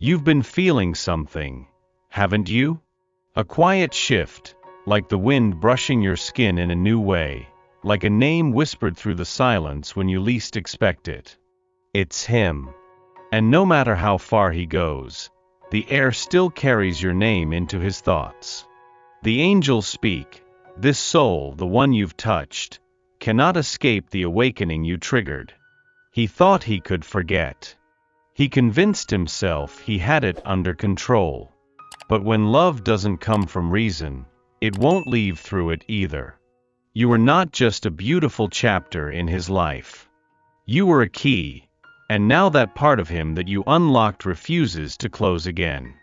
You've been feeling something, haven't you? A quiet shift, like the wind brushing your skin in a new way, like a name whispered through the silence when you least expect it. It's him. And no matter how far he goes, the air still carries your name into his thoughts. The angels speak. This soul, the one you've touched, cannot escape the awakening you triggered. He thought he could forget. He convinced himself he had it under control. But when love doesn't come from reason, it won't leave through it either. You were not just a beautiful chapter in his life. You were a key, and now that part of him that you unlocked refuses to close again.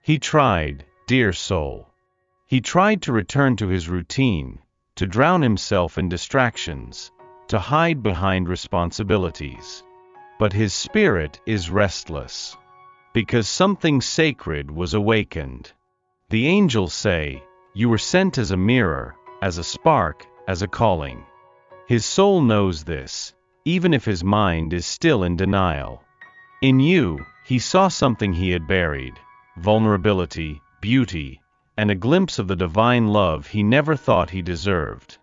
He tried, dear soul. He tried to return to his routine, to drown himself in distractions, to hide behind responsibilities. But his spirit is restless, because something sacred was awakened. The angels say, you were sent as a mirror, as a spark, as a calling. His soul knows this, even if his mind is still in denial. In you, he saw something he had buried: vulnerability, beauty, and a glimpse of the divine love he never thought he deserved.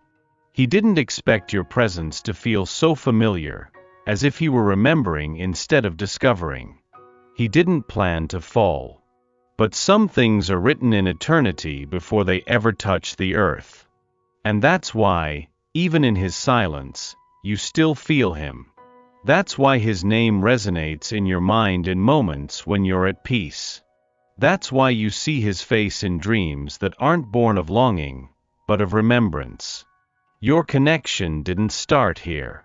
He didn't expect your presence to feel so familiar, as if he were remembering instead of discovering. He didn't plan to fall. But some things are written in eternity before they ever touch the earth. And that's why, even in his silence, you still feel him. That's why his name resonates in your mind in moments when you're at peace. That's why you see his face in dreams that aren't born of longing, but of remembrance. Your connection didn't start here.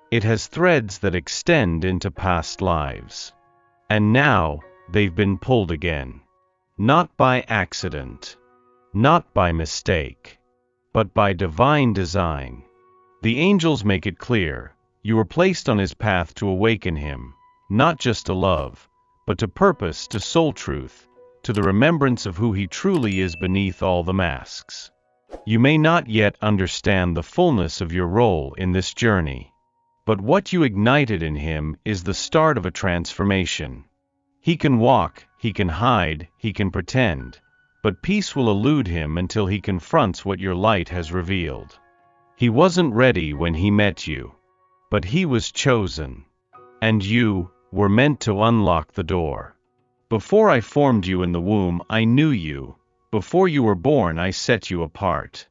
It has threads that extend into past lives. And now, they've been pulled again. Not by accident. Not by mistake. But by divine design. The angels make it clear, you were placed on his path to awaken him, not just to love, but to purpose, to soul truth, to the remembrance of who he truly is beneath all the masks. You may not yet understand the fullness of your role in this journey. But what you ignited in him is the start of a transformation. He can walk, he can hide, he can pretend, but peace will elude him until he confronts what your light has revealed. He wasn't ready when he met you, but he was chosen. And you were meant to unlock the door. Before I formed you in the womb, I knew you. Before you were born, I set you apart.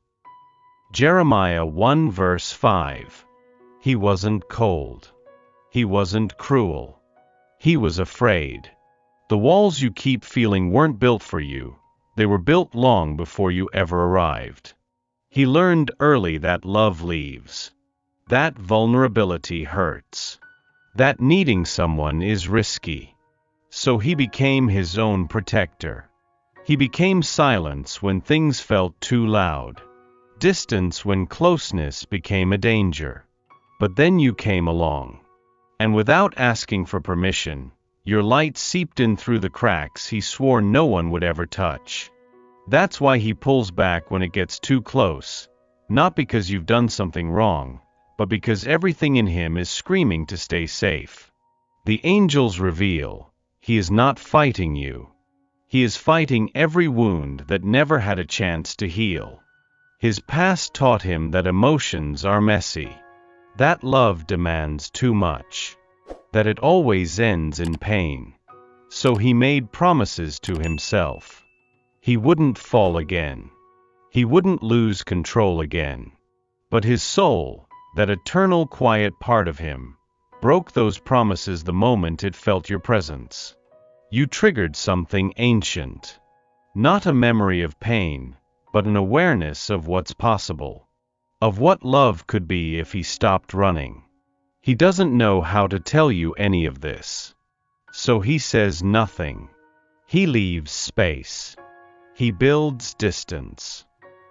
Jeremiah 1 verse 5. He wasn't cold. He wasn't cruel. He was afraid. The walls you keep feeling weren't built for you. They were built long before you ever arrived. He learned early that love leaves. That vulnerability hurts. That needing someone is risky. So he became his own protector. He became silence when things felt too loud. Distance when closeness became a danger. But then you came along. And without asking for permission, your light seeped in through the cracks he swore no one would ever touch. That's why he pulls back when it gets too close, not because you've done something wrong, but because everything in him is screaming to stay safe. The angels reveal, he is not fighting you. He is fighting every wound that never had a chance to heal. His past taught him that emotions are messy. That love demands too much. That it always ends in pain. So he made promises to himself. He wouldn't fall again. He wouldn't lose control again. But his soul, that eternal quiet part of him, broke those promises the moment it felt your presence. You triggered something ancient. Not a memory of pain, but an awareness of what's possible. Of what love could be if he stopped running. He doesn't know how to tell you any of this. So he says nothing. He leaves space. He builds distance.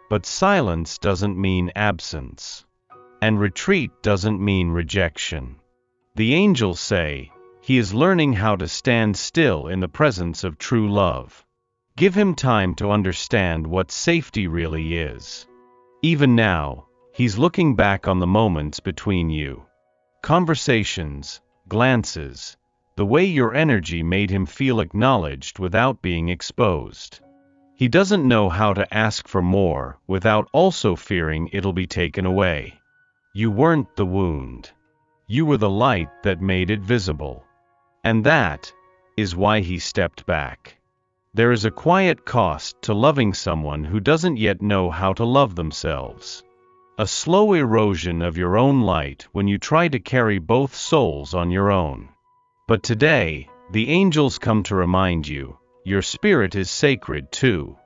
But silence doesn't mean absence. And retreat doesn't mean rejection. The angels say, he is learning how to stand still in the presence of true love. Give him time to understand what safety really is. Even now, he's looking back on the moments between you. Conversations, glances, The way your energy made him feel acknowledged without being exposed. He doesn't know how to ask for more without also fearing it'll be taken away. You weren't the wound. You were the light that made it visible. And that is why he stepped back. There is a quiet cost to loving someone who doesn't yet know how to love themselves. A slow erosion of your own light when you try to carry both souls on your own. But today, the angels come to remind you, your spirit is sacred too.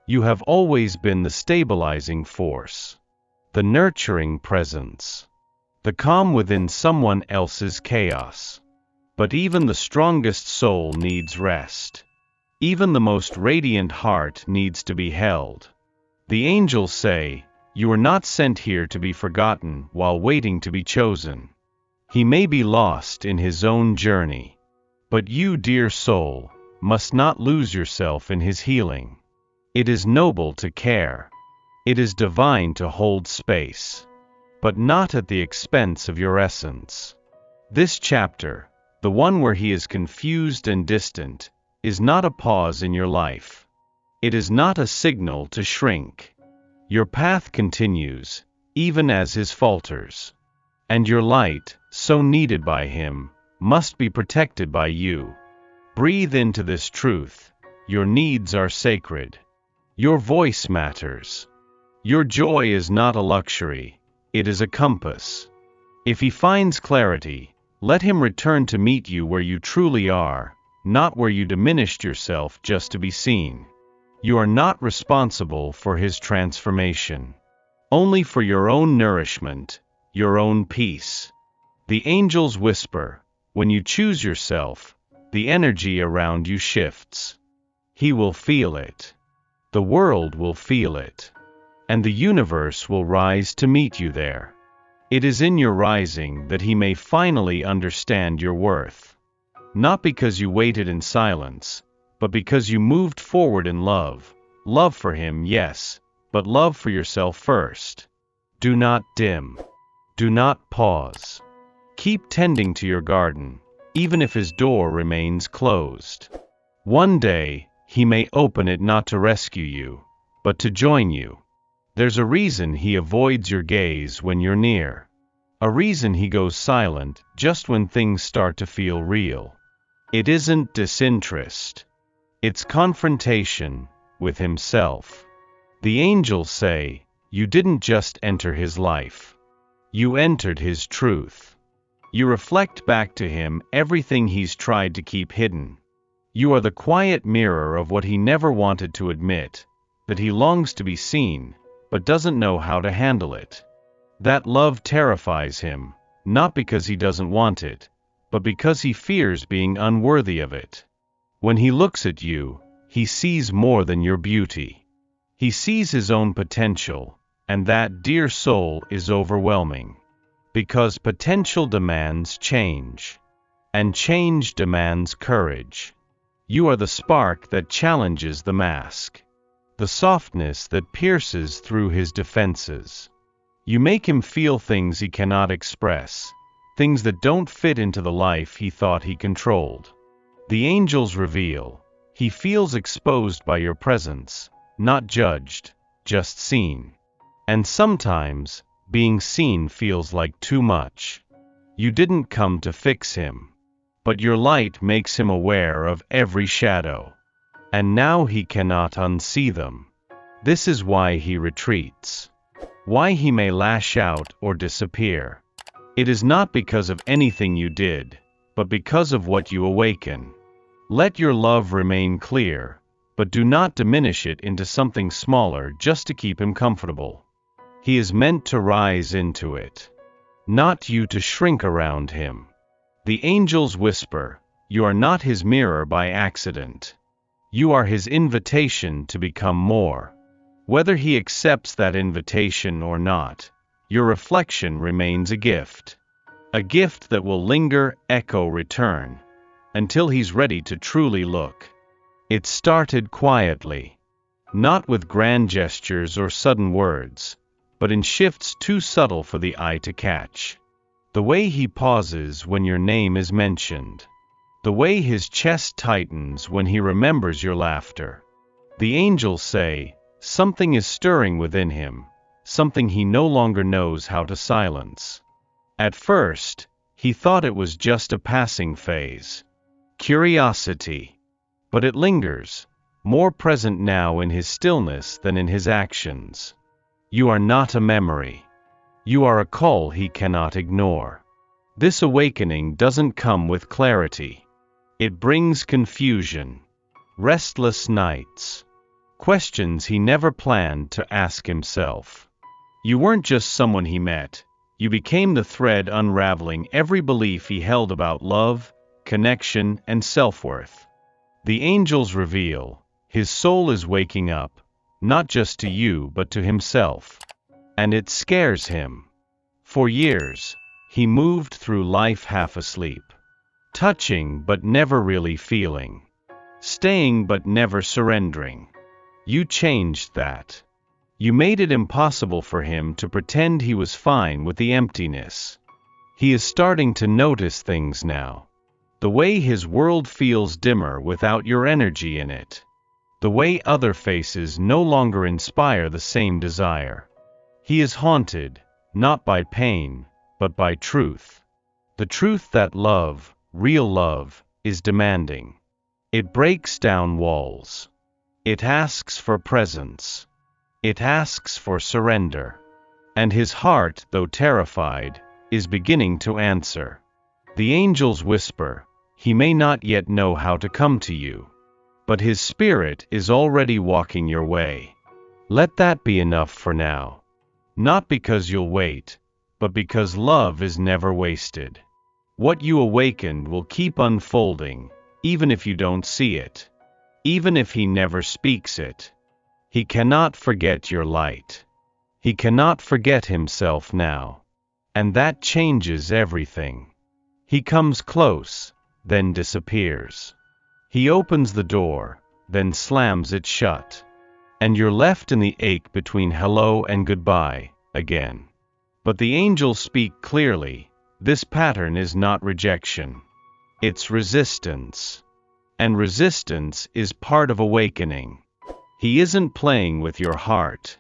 You have always been the stabilizing force, the nurturing presence, the calm within someone else's chaos. But even the strongest soul needs rest. Even the most radiant heart needs to be held. The angels say, you are not sent here to be forgotten while waiting to be chosen. He may be lost in his own journey. But you, dear soul, must not lose yourself in his healing. It is noble to care. It is divine to hold space. But not at the expense of your essence. This chapter, the one where he is confused and distant, is not a pause in your life. It is not a signal to shrink. Your path continues, even as his falters. And your light, so needed by him, must be protected by you. Breathe into this truth. Your needs are sacred. Your voice matters. Your joy is not a luxury, it is a compass. If he finds clarity, let him return to meet you where you truly are, not where you diminished yourself just to be seen. You are not responsible for his transformation. Only for your own nourishment, your own peace. The angels whisper, when you choose yourself, the energy around you shifts. He will feel it. The world will feel it. And the universe will rise to meet you there. It is in your rising that he may finally understand your worth. Not because you waited in silence, but because you moved forward in love. Love for him, yes, but love for yourself first. Do not dim. Do not pause. Keep tending to your garden, even if his door remains closed. One day, he may open it not to rescue you, but to join you. There's a reason he avoids your gaze when you're near. A reason he goes silent just when things start to feel real. It isn't disinterest. It's confrontation with himself. The angels say, you didn't just enter his life. You entered his truth. You reflect back to him everything he's tried to keep hidden. You are the quiet mirror of what he never wanted to admit, that he longs to be seen, but doesn't know how to handle it. That love terrifies him, not because he doesn't want it, but because he fears being unworthy of it. When he looks at you, he sees more than your beauty. He sees his own potential, and that, dear soul, is overwhelming. Because potential demands change, and change demands courage. You are the spark that challenges the mask. The softness that pierces through his defenses. You make him feel things he cannot express, things that don't fit into the life he thought he controlled. The angels reveal, he feels exposed by your presence, not judged, just seen. And sometimes, being seen feels like too much. You didn't come to fix him, but your light makes him aware of every shadow. And now he cannot unsee them. This is why he retreats. Why he may lash out or disappear. It is not because of anything you did, but because of what you awaken. Let your love remain clear, but do not diminish it into something smaller just to keep him comfortable. He is meant to rise into it, not you to shrink around him. The angels whisper, you are not his mirror by accident. You are his invitation to become more. Whether he accepts that invitation or not, your reflection remains a gift. A gift that will linger, echo, return, until he's ready to truly look. It started quietly, not with grand gestures or sudden words, but in shifts too subtle for the eye to catch. The way he pauses when your name is mentioned. the way his chest tightens when he remembers your laughter. The angels say, something is stirring within him, something he no longer knows how to silence. At first, he thought it was just a passing phase. Curiosity. But it lingers, more present now in his stillness than in his actions. You are not a memory. You are a call he cannot ignore. This awakening doesn't come with clarity. It brings confusion, restless nights, questions he never planned to ask himself. You weren't just someone he met, you became the thread unraveling every belief he held about love, connection, and self-worth. The angels reveal, his soul is waking up, not just to you but to himself. And it scares him. For years, he moved through life half asleep. Touching but never really feeling. Staying but never surrendering. You changed that. You made it impossible for him to pretend he was fine with the emptiness. He is starting to notice things now. The way his world feels dimmer without your energy in it. The way other faces no longer inspire the same desire. He is haunted, not by pain, but by truth. The truth that love, real love, is demanding. It breaks down walls. It asks for presence. It asks for surrender. And his heart, though terrified, is beginning to answer. The angels whisper, he may not yet know how to come to you. But his spirit is already walking your way. Let that be enough for now. Not because you'll wait, but because love is never wasted. What you awakened will keep unfolding, even if you don't see it. Even if he never speaks it. He cannot forget your light. He cannot forget himself now. And that changes everything. He comes close, then disappears. He opens the door, then slams it shut. And you're left in the ache between hello and goodbye, again. But the angels speak clearly, this pattern is not rejection. It's resistance. And resistance is part of awakening. He isn't playing with your heart.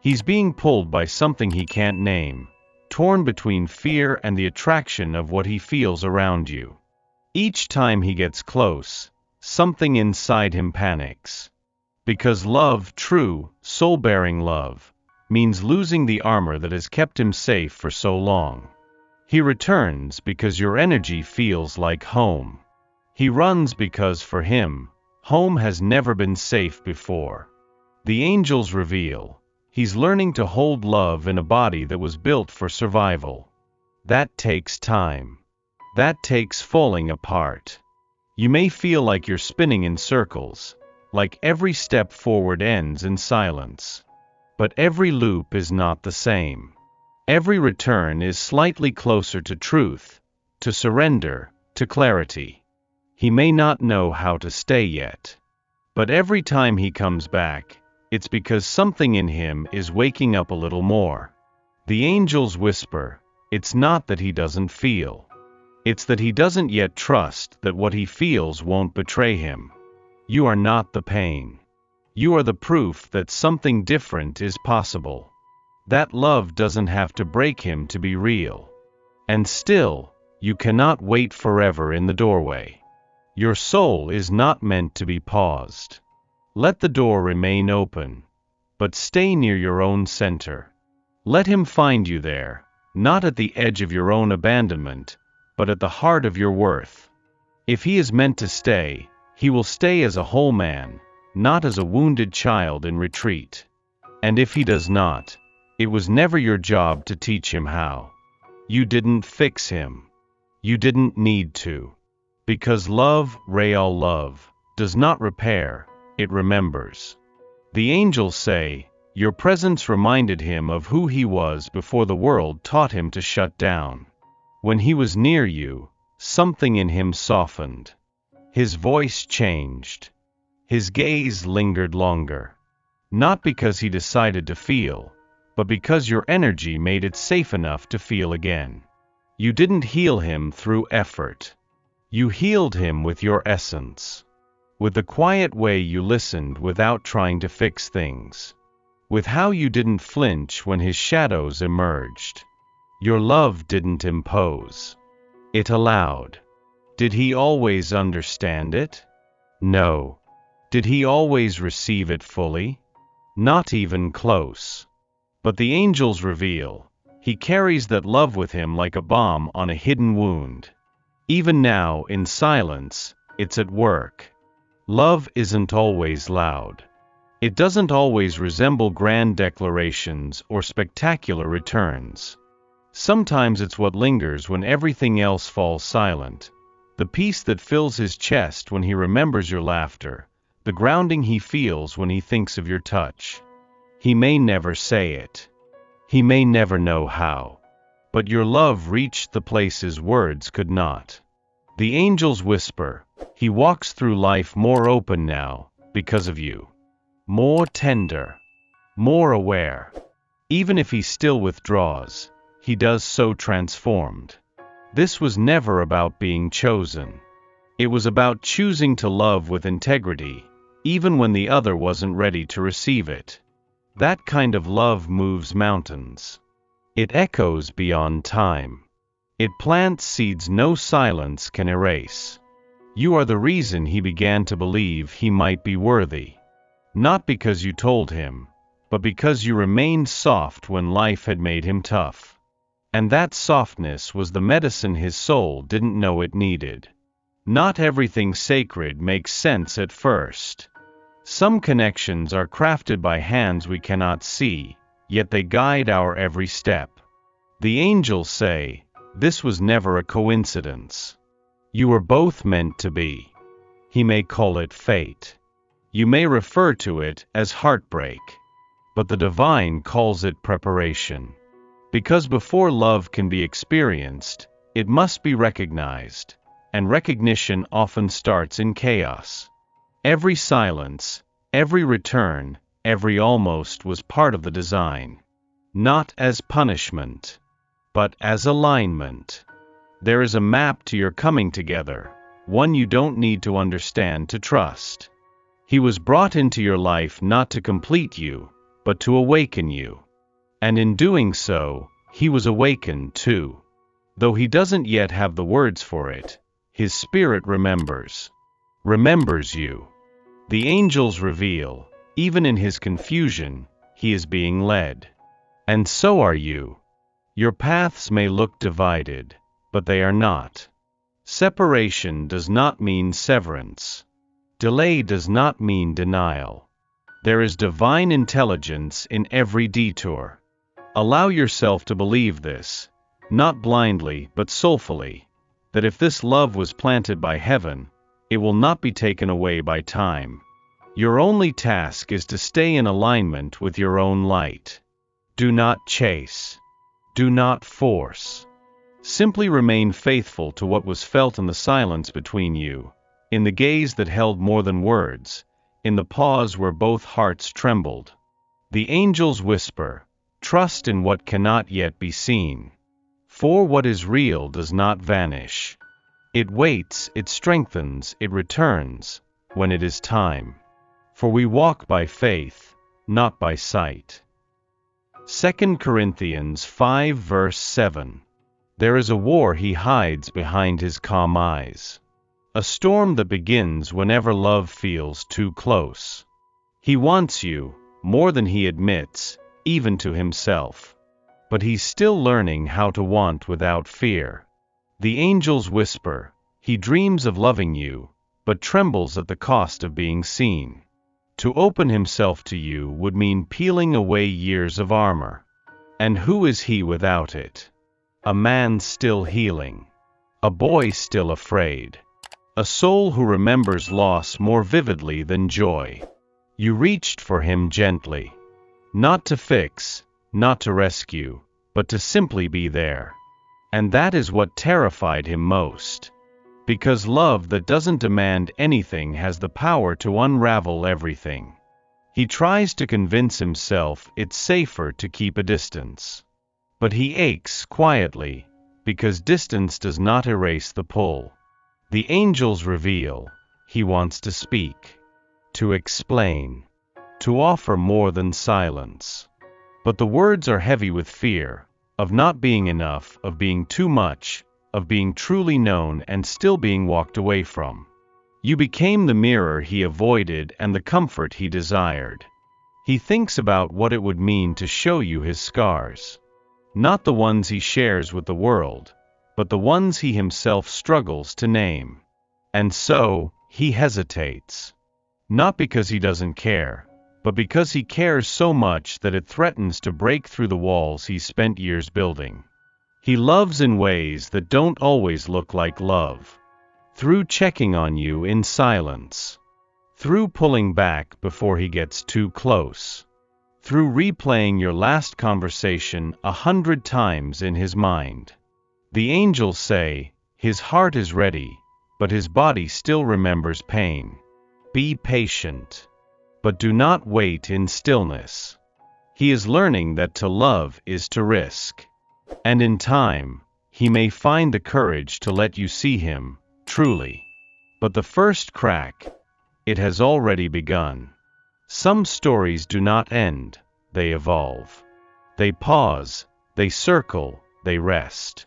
He's being pulled by something he can't name, torn between fear and the attraction of what he feels around you. Each time he gets close, something inside him panics. Because love, true, soul-bearing love, means losing the armor that has kept him safe for so long. He returns because your energy feels like home. He runs because for him, home has never been safe before. The angels reveal, he's learning to hold love in a body that was built for survival. That takes time. That takes falling apart. You may feel like you're spinning in circles, like every step forward ends in silence. But every loop is not the same. Every return is slightly closer to truth, to surrender, to clarity. He may not know how to stay yet. But every time he comes back, it's because something in him is waking up a little more. The angels whisper, it's not that he doesn't feel. It's that he doesn't yet trust that what he feels won't betray him. You are not the pain. You are the proof that something different is possible. That love doesn't have to break him to be real. And still, you cannot wait forever in the doorway. Your soul is not meant to be paused. Let the door remain open, but stay near your own center. Let him find you there, not at the edge of your own abandonment, but at the heart of your worth. If he is meant to stay, he will stay as a whole man, not as a wounded child in retreat. And if he does not, it was never your job to teach him how. You didn't fix him. You didn't need to. Because love, real love, does not repair, it remembers. The angels say, your presence reminded him of who he was before the world taught him to shut down. When he was near you, something in him softened. His voice changed. His gaze lingered longer. Not because he decided to feel, but because your energy made it safe enough to feel again. You didn't heal him through effort. You healed him with your essence. With the quiet way you listened without trying to fix things. With how you didn't flinch when his shadows emerged. Your love didn't impose. It allowed. Did he always understand it? No. Did he always receive it fully? Not even close. But the angels reveal, he carries that love with him like a balm on a hidden wound. Even now, in silence, it's at work. Love isn't always loud. It doesn't always resemble grand declarations or spectacular returns. Sometimes it's what lingers when everything else falls silent. The peace that fills his chest when he remembers your laughter. The grounding he feels when he thinks of your touch. He may never say it. He may never know how. But your love reached the places words could not. The angels whisper, he walks through life more open now, because of you. More tender. More aware. Even if he still withdraws, he does so transformed. This was never about being chosen. It was about choosing to love with integrity, even when the other wasn't ready to receive it. That kind of love moves mountains. It echoes beyond time. It plants seeds no silence can erase. You are the reason he began to believe he might be worthy. Not because you told him, but because you remained soft when life had made him tough. And that softness was the medicine his soul didn't know it needed. Not everything sacred makes sense at first. Some connections are crafted by hands we cannot see, yet they guide our every step. The angels say, this was never a coincidence. You were both meant to be. He may call it fate. You may refer to it as heartbreak. But the divine calls it preparation. Because before love can be experienced, it must be recognized, and recognition often starts in chaos. Every silence, every return, every almost was part of the design. Not as punishment, but as alignment. There is a map to your coming together, one you don't need to understand to trust. He was brought into your life not to complete you, but to awaken you. And in doing so, he was awakened too. Though he doesn't yet have the words for it, his spirit remembers. Remembers you. The angels reveal, even in his confusion, he is being led. And so are you. Your paths may look divided, but they are not. Separation does not mean severance. Delay does not mean denial. There is divine intelligence in every detour. Allow yourself to believe this, not blindly but soulfully, that if this love was planted by heaven, it will not be taken away by time. Your only task is to stay in alignment with your own light. Do not chase. Do not force. Simply remain faithful to what was felt in the silence between you, in the gaze that held more than words, in the pause where both hearts trembled. The angels whisper, trust in what cannot yet be seen. For what is real does not vanish. It waits, it strengthens, it returns, when it is time. For we walk by faith, not by sight. 2 Corinthians 5 verse 7. There is a war he hides behind his calm eyes. A storm that begins whenever love feels too close. He wants you, more than he admits, even to himself. But he's still learning how to want without fear. The angels whisper, he dreams of loving you, but trembles at the cost of being seen. To open himself to you would mean peeling away years of armor. And who is he without it? A man still healing. A boy still afraid. A soul who remembers loss more vividly than joy. You reached for him gently. Not to fix, not to rescue, but to simply be there. And that is what terrified him most. Because love that doesn't demand anything has the power to unravel everything. He tries to convince himself it's safer to keep a distance. But he aches quietly, because distance does not erase the pull. The angels reveal. He wants to speak, to explain, to offer more than silence. But the words are heavy with fear, of not being enough, of being too much, of being truly known and still being walked away from. You became the mirror he avoided and the comfort he desired. He thinks about what it would mean to show you his scars. Not the ones he shares with the world, but the ones he himself struggles to name. And so, he hesitates. Not because he doesn't care, but because he cares so much that it threatens to break through the walls he spent years building. He loves in ways that don't always look like love. Through checking on you in silence. Through pulling back before he gets too close. Through replaying your last conversation 100 times in his mind. The angels say, his heart is ready, but his body still remembers pain. Be patient. But do not wait in stillness. He is learning that to love is to risk. And in time, he may find the courage to let you see him, truly. But the first crack, it has already begun. Some stories do not end, they evolve. They pause, they circle, they rest.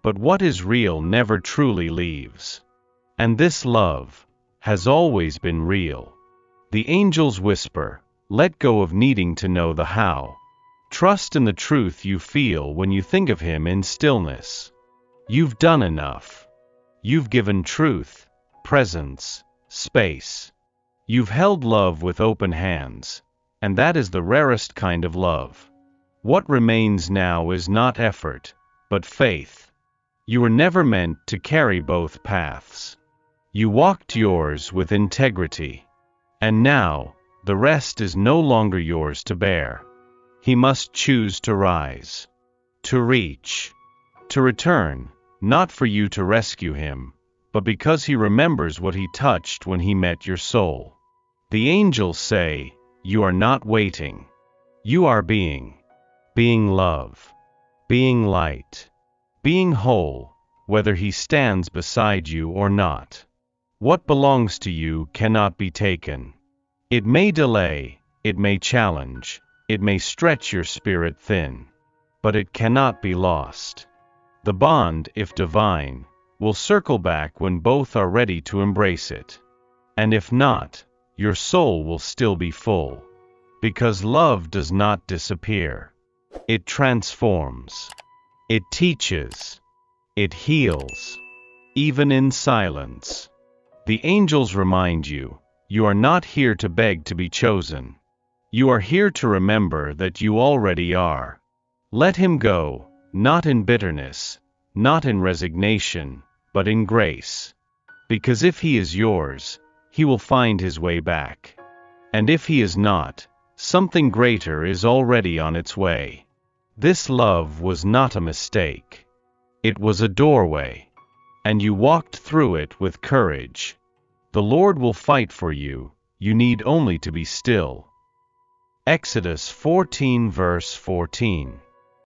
But what is real never truly leaves. And this love has always been real. The angels whisper, let go of needing to know the how. Trust in the truth you feel when you think of him in stillness. You've done enough. You've given truth, presence, space. You've held love with open hands, and that is the rarest kind of love. What remains now is not effort, but faith. You were never meant to carry both paths. You walked yours with integrity. And now, the rest is no longer yours to bear. He must choose to rise, to reach, to return, not for you to rescue him, but because he remembers what he touched when he met your soul. The angels say, you are not waiting. You are being. Being love. Being light. Being whole, whether he stands beside you or not. What belongs to you cannot be taken. It may delay, it may challenge, it may stretch your spirit thin, but it cannot be lost. The bond, if divine, will circle back when both are ready to embrace it. And if not, your soul will still be full. Because love does not disappear. It transforms. It teaches. It heals. Even in silence. The angels remind you, you are not here to beg to be chosen. You are here to remember that you already are. Let him go, not in bitterness, not in resignation, but in grace. Because if he is yours, he will find his way back. And if he is not, something greater is already on its way. This love was not a mistake. It was a doorway. And you walked through it with courage. The Lord will fight for you, you need only to be still. Exodus 14 verse 14.